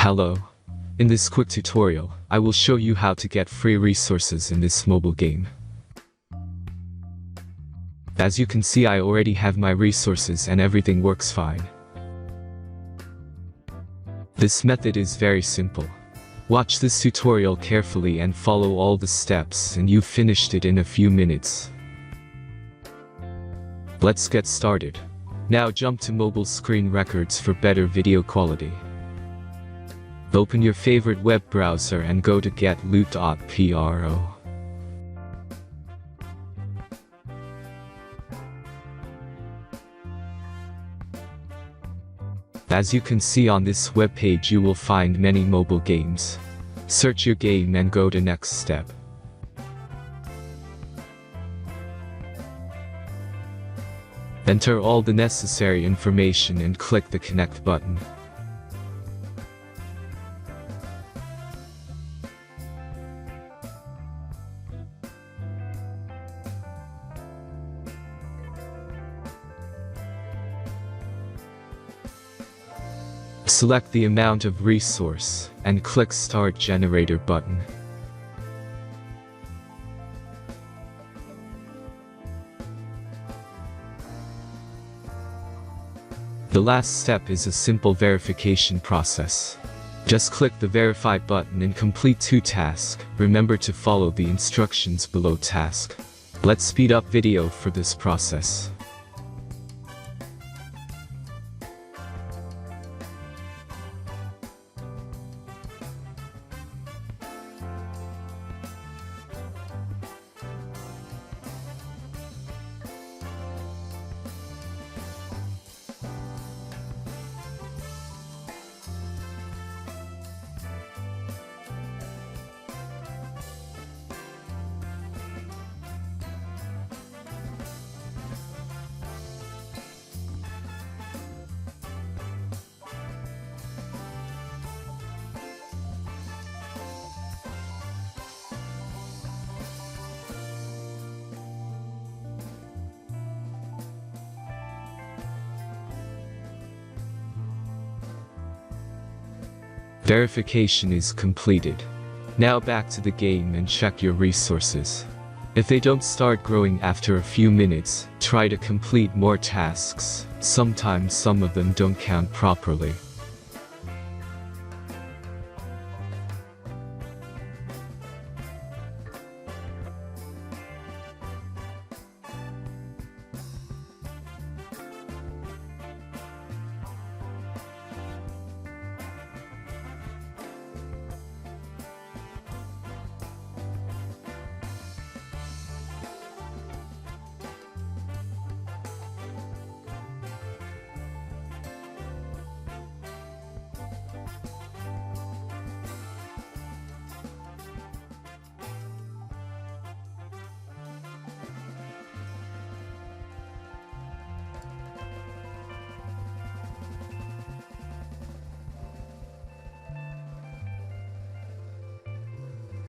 Hello. In this quick tutorial, I will show you how to get free resources in this mobile game. As you can see, I already have my resources and everything works fine. This method is very simple. Watch this tutorial carefully and follow all the steps and you've finished it in a few minutes. Let's get started. Now jump to mobile screen records for better video quality. Open your favorite web browser and go to get.loot.pro. As you can see on this web page, you will find many mobile games. Search your game and go to next step. Enter all the necessary information and click the connect button. Select the amount of resource and click Start Generator button. The last step is a simple verification process. Just click the Verify button and complete 2 tasks. Remember to follow the instructions below task. Let's speed up video for this process. Verification is completed. Now back to the game and check your resources. If they don't start growing after a few minutes, try to complete more tasks. Sometimes some of them don't count properly.